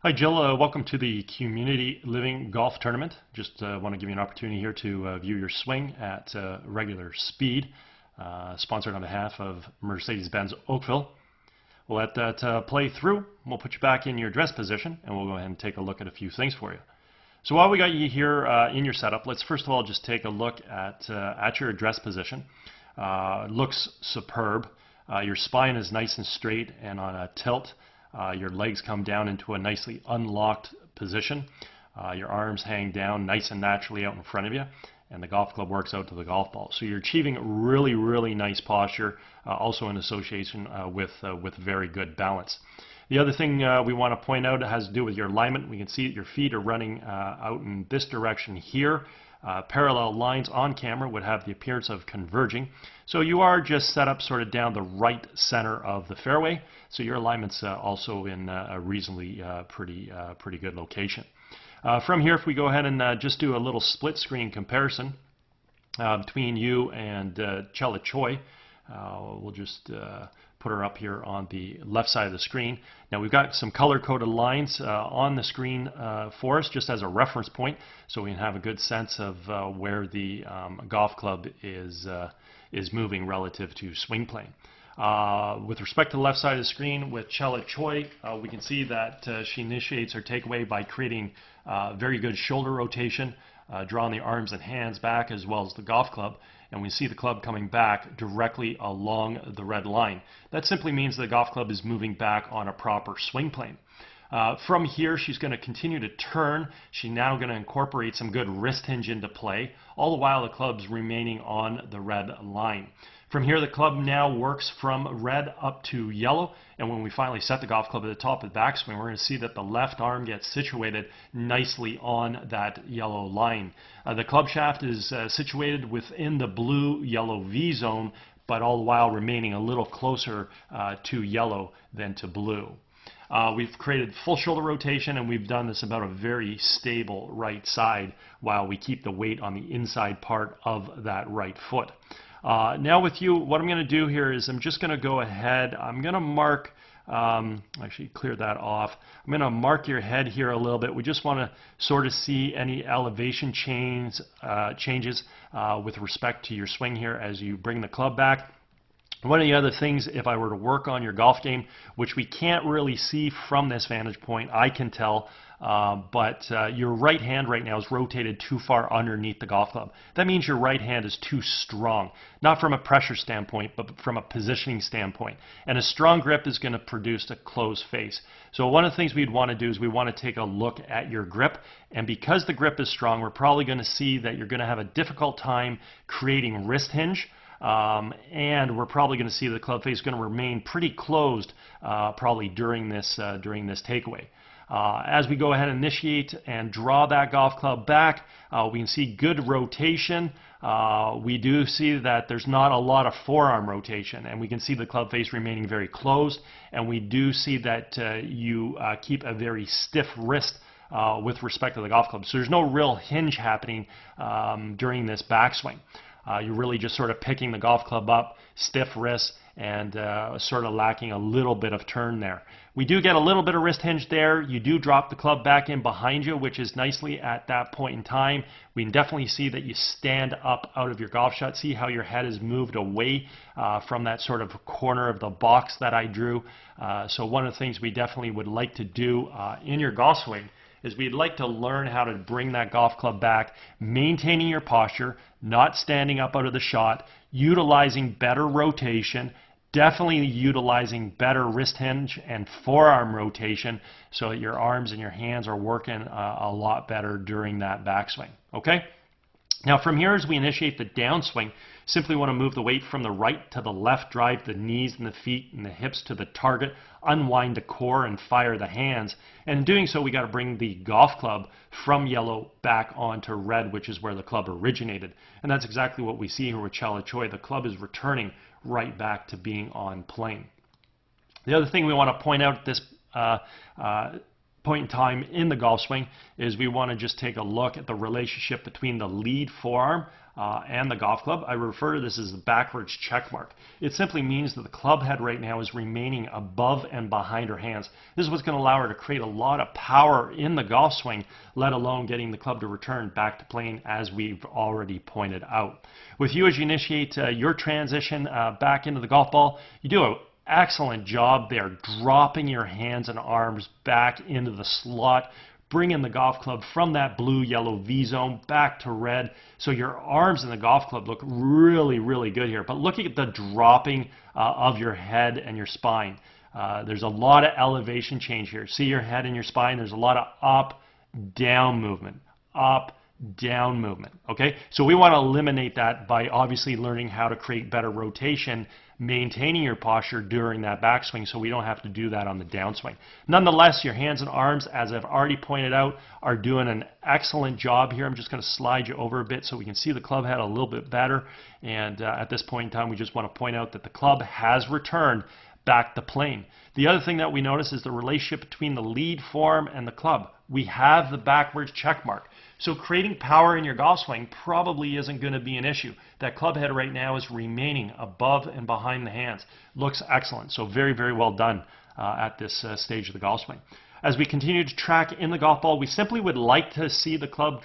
Hi Jill, welcome to the Community Living Golf Tournament. Just want to give you an opportunity here to view your swing at regular speed, sponsored on behalf of Mercedes-Benz Oakville. We'll let that play through. We'll put you back in your dress position and we'll go ahead and take a look at a few things for you. So while we got you here in your setup, let's first of all just take a look at your dress position. It looks superb. Your spine is nice and straight and on a tilt. Your legs come down into a nicely unlocked position. Your arms hang down nice and naturally out in front of you, and the golf club works out to the golf ball. So you're achieving really, really nice posture, also in association with very good balance. The other thing we want to point out has to do with your alignment. We can see that your feet are running out in this direction here. Parallel lines on camera would have the appearance of converging. So you are just set up sort of down the right center of the fairway. So your alignment's also in a reasonably pretty good location. From here, if we go ahead and just do a little split screen comparison between you and Chella Choi, we'll just put her up here on the left side of the screen. Now we've got some color-coded lines on the screen for us, just as a reference point, so we can have a good sense of where the golf club is moving relative to swing plane. With respect to the left side of the screen with Chella Choi, we can see that she initiates her takeaway by creating very good shoulder rotation, drawing the arms and hands back as well as the golf club, and we see the club coming back directly along the red line. That simply means the golf club is moving back on a proper swing plane. From here, she's going to continue to turn. She's now going to incorporate some good wrist hinge into play, all the while the club's remaining on the red line. From here, the club now works from red up to yellow, and when we finally set the golf club at the top of the backswing, we're going to see that the left arm gets situated nicely on that yellow line. The club shaft is situated within the blue-yellow V zone, but all the while remaining a little closer to yellow than to blue. We've created full shoulder rotation, and we've done this about a very stable right side while we keep the weight on the inside part of that right foot. Now with you, what I'm going to do here is I'm just going to go ahead, I'm going to mark, actually clear that off, I'm going to mark your head here a little bit. We just want to sort of see any elevation changes with respect to your swing here as you bring the club back. One of the other things, if I were to work on your golf game, which we can't really see from this vantage point, I can tell, but your right hand right now is rotated too far underneath the golf club. That means your right hand is too strong, not from a pressure standpoint, but from a positioning standpoint. And a strong grip is going to produce a closed face. So one of the things we'd want to do is we want to take a look at your grip. And because the grip is strong, we're probably going to see that you're going to have a difficult time creating wrist hinge. And we're probably going to see the club face going to remain pretty closed probably during this takeaway. As we go ahead and initiate and draw that golf club back, we can see good rotation. We do see that there's not a lot of forearm rotation, and we can see the club face remaining very closed, and we do see that you keep a very stiff wrist with respect to the golf club. So there's no real hinge happening during this backswing. You're really just sort of picking the golf club up, stiff wrist, and sort of lacking a little bit of turn there. We do get a little bit of wrist hinge there. You do drop the club back in behind you, which is nicely at that point in time. We can definitely see that you stand up out of your golf shot. See how your head is moved away from that sort of corner of the box that I drew. So one of the things we definitely would like to do in your golf swing is we'd like to learn how to bring that golf club back, maintaining your posture, not standing up out of the shot, utilizing better rotation, definitely utilizing better wrist hinge and forearm rotation so that your arms and your hands are working a lot better during that backswing. Okay? Now from here, as we initiate the downswing, simply want to move the weight from the right to the left, drive the knees and the feet and the hips to the target, unwind the core and fire the hands. And in doing so, we got to bring the golf club from yellow back onto red, which is where the club originated. And that's exactly what we see here with Chella Choi. The club is returning right back to being on plane. The other thing we want to point out at this point in time in the golf swing is we want to just take a look at the relationship between the lead forearm and the golf club. I refer to this as the backwards check mark. It simply means that the club head right now is remaining above and behind her hands. This is what's going to allow her to create a lot of power in the golf swing, let alone getting the club to return back to plane, as we've already pointed out. With you, as you initiate your transition back into the golf ball, you do an excellent job there, dropping your hands and arms back into the slot, bringing the golf club from that blue-yellow V zone back to red. So your arms in the golf club look really, really good here. But looking at the dropping of your head and your spine, there's a lot of elevation change here. See your head and your spine? There's a lot of up, down movement, up, down movement. Okay, so we want to eliminate that by obviously learning how to create better rotation, maintaining your posture during that backswing, so we don't have to do that on the downswing. Nonetheless, your hands and arms, as I've already pointed out, are doing an excellent job here. I'm just going to slide you over a bit so we can see the club head a little bit better. And at this point in time, we just want to point out that the club has returned back to plane. The other thing that we notice is the relationship between the lead form and the club. We have the backwards check mark. So creating power in your golf swing probably isn't going to be an issue. That club head right now is remaining above and behind the hands. Looks excellent. So very, very well done at this stage of the golf swing. As we continue to track in the golf ball, we simply would like to see the club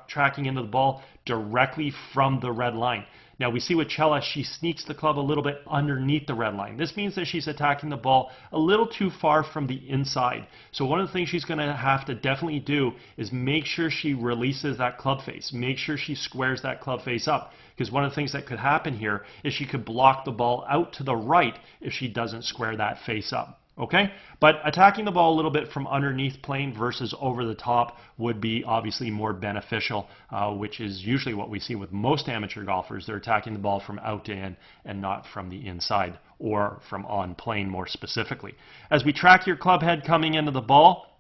tracking into the ball directly from the red line. Now we see with Chela, she sneaks the club a little bit underneath the red line. This means that she's attacking the ball a little too far from the inside. So one of the things she's going to have to definitely do is make sure she releases that club face. Make sure she squares that club face up. Because one of the things that could happen here is she could block the ball out to the right if she doesn't square that face up. Okay, but attacking the ball a little bit from underneath plane versus over the top would be obviously more beneficial, which is usually what we see with most amateur golfers. They're attacking the ball from out to in and not from the inside, or from on plane more specifically. As we track your club head coming into the ball,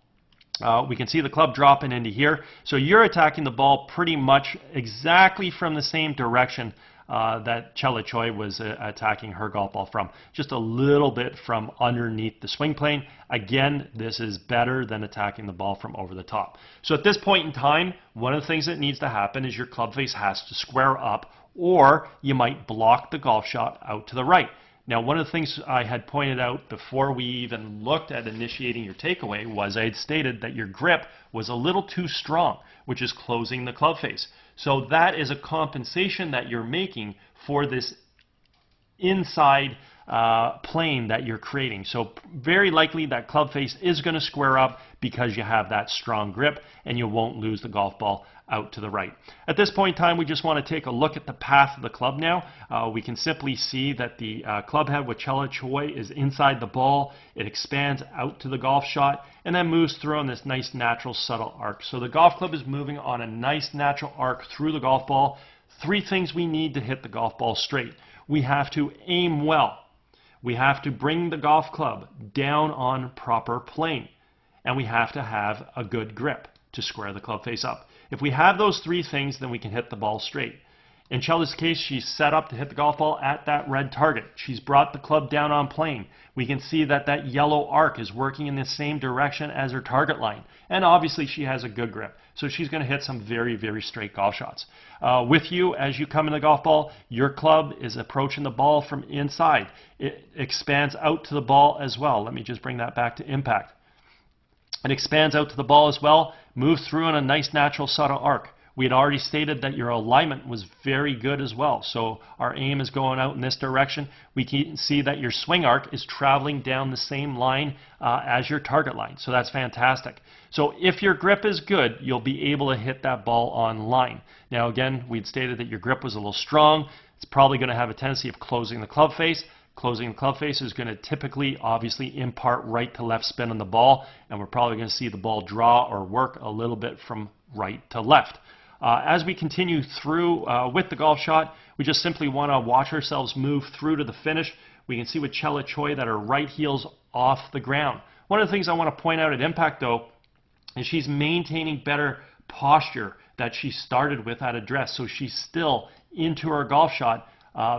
we can see the club dropping into here. So you're attacking the ball pretty much exactly from the same direction that Chela Choi was attacking her golf ball from, just a little bit from underneath the swing plane. Again, this is better than attacking the ball from over the top. So at this point in time, one of the things that needs to happen is your club face has to square up, or you might block the golf shot out to the right. Now, one of the things I had pointed out before we even looked at initiating your takeaway was I had stated that your grip was a little too strong, which is closing the club face. So that is a compensation that you're making for this inside plane that you're creating. So very likely that club face is going to square up because you have that strong grip, and you won't lose the golf ball out to the right. At this point in time, we just want to take a look at the path of the club now. We can simply see that the club head with Chela Choi is inside the ball. It expands out to the golf shot and then moves through on this nice natural subtle arc. So the golf club is moving on a nice natural arc through the golf ball. Three things we need to hit the golf ball straight. We have to aim well. We have to bring the golf club down on proper plane. And we have to have a good grip to square the club face up. If we have those three things, then we can hit the ball straight. In Chela's case, she's set up to hit the golf ball at that red target. She's brought the club down on plane. We can see that that yellow arc is working in the same direction as her target line. And obviously she has a good grip. So she's going to hit some very, very straight golf shots. With you, as you come in the golf ball, your club is approaching the ball from inside. It expands out to the ball as well. Let me just bring that back to impact. It expands out to the ball as well, moves through on a nice natural subtle arc. We had already stated that your alignment was very good as well. So our aim is going out in this direction. We can see that your swing arc is traveling down the same line as your target line. So that's fantastic. So if your grip is good, you'll be able to hit that ball on line. Now again, we'd stated that your grip was a little strong. It's probably going to have a tendency of closing the club face. Closing the club face is going to typically, obviously, impart right to left spin on the ball, and we're probably going to see the ball draw or work a little bit from right to left. As we continue through with the golf shot, we just simply want to watch ourselves move through to the finish. We can see with Chela Choi that her right heel's off the ground. One of the things I want to point out at impact, though, is she's maintaining better posture that she started with at address. So she's still into her golf shot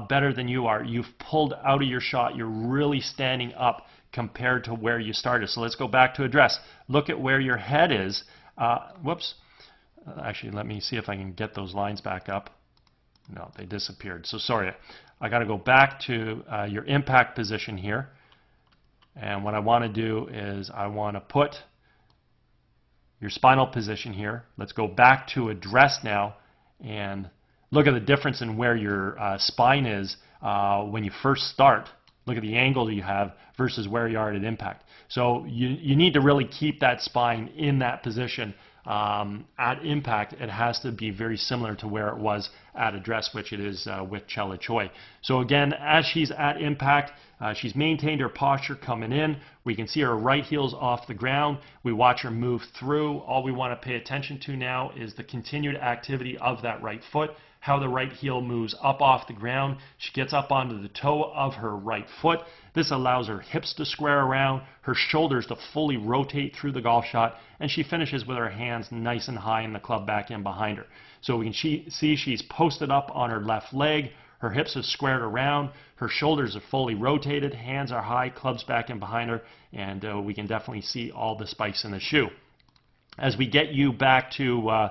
better than you are. You've pulled out of your shot. You're really standing up compared to where you started. So let's go back to address. Look at where your head is. Whoops. Actually, let me see if I can get those lines back up. No, they disappeared. So sorry. I got to go back to your impact position here. And what I want to do is I want to put your spinal position here. Let's go back to address now and look at the difference in where your spine is when you first start. Look at the angle you have versus where you are at impact. So you need to really keep that spine in that position. At impact, it has to be very similar to where it was at address, which it is with Chella Choi. So again, as she's at impact, she's maintained her posture coming in. We can see her right heel's off the ground. We watch her move through. All we want to pay attention to now is the continued activity of that right foot, how the right heel moves up off the ground. She gets up onto the toe of her right foot. This allows her hips to square around, her shoulders to fully rotate through the golf shot, and she finishes with her hands nice and high and the club back in behind her. So we can see she's posted up on her left leg, her hips are squared around, her shoulders are fully rotated, hands are high, clubs back in behind her, and we can definitely see all the spikes in the shoe. As we get you back to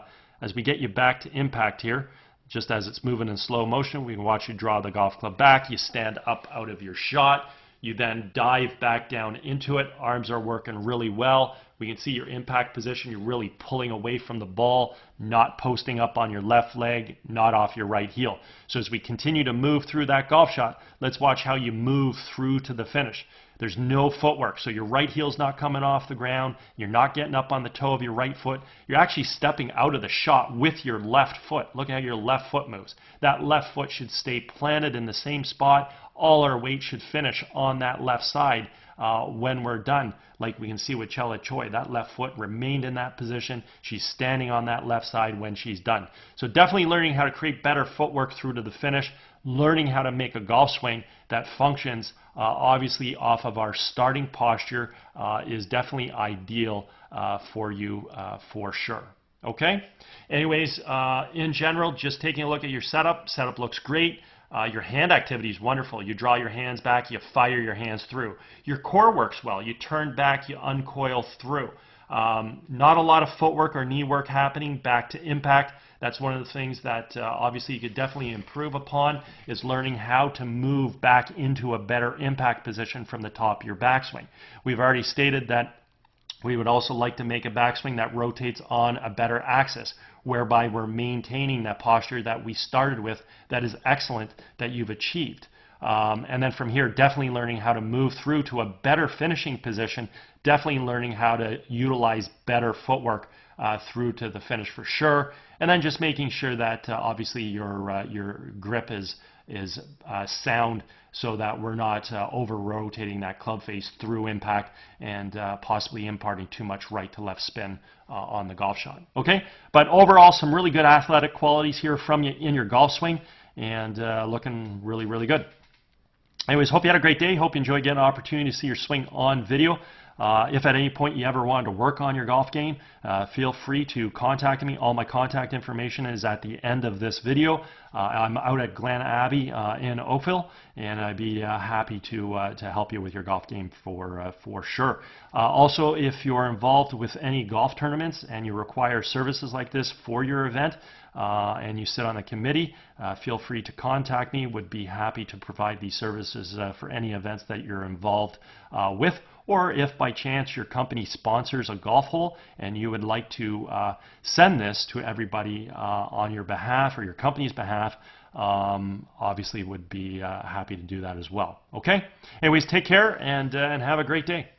impact here, just as it's moving in slow motion, we can watch you draw the golf club back. You stand up out of your shot. You then dive back down into it. Arms are working really well. We can see your impact position. You're really pulling away from the ball, not posting up on your left leg, not off your right heel. So as we continue to move through that golf shot, let's watch how you move through to the finish. There's no footwork, so your right heel's not coming off the ground. You're not getting up on the toe of your right foot. You're actually stepping out of the shot with your left foot. Look at how your left foot moves. That left foot should stay planted in the same spot. All our weight should finish on that left side when we're done. Like we can see with Chella Choi, that left foot remained in that position. She's standing on that left side when she's done. So definitely learning how to create better footwork through to the finish, learning how to make a golf swing that functions obviously off of our starting posture is definitely ideal for you for sure. Okay? Anyways, in general, just taking a look at your setup. Setup looks great. Your hand activity is wonderful. You draw your hands back, you fire your hands through. Your core works well. You turn back, you uncoil through. Not a lot of footwork or knee work happening back to impact. That's one of the things that obviously you could definitely improve upon, is learning how to move back into a better impact position from the top of your backswing. We've already stated that we would also like to make a backswing that rotates on a better axis, whereby we're maintaining that posture that we started with that is excellent, that you've achieved. And then from here, definitely learning how to move through to a better finishing position, definitely learning how to utilize better footwork through to the finish for sure. And then just making sure that obviously your grip is sound, so that we're not over-rotating that club face through impact and possibly imparting too much right to left spin on the golf shot. Okay, but overall, some really good athletic qualities here from you in your golf swing, and looking really, really good. Anyways, hope you had a great day. Hope you enjoyed getting an opportunity to see your swing on video. If at any point you ever wanted to work on your golf game, feel free to contact me. All my contact information is at the end of this video. I'm out at Glen Abbey in Oakville, and I'd be happy to help you with your golf game for sure. Also, if you're involved with any golf tournaments and you require services like this for your event, and you sit on a committee, feel free to contact me. Would be happy to provide these services for any events that you're involved with. Or if by chance your company sponsors a golf hole and you would like to send this to everybody on your behalf or your company's behalf, obviously would be happy to do that as well. Okay? Anyways, take care and have a great day.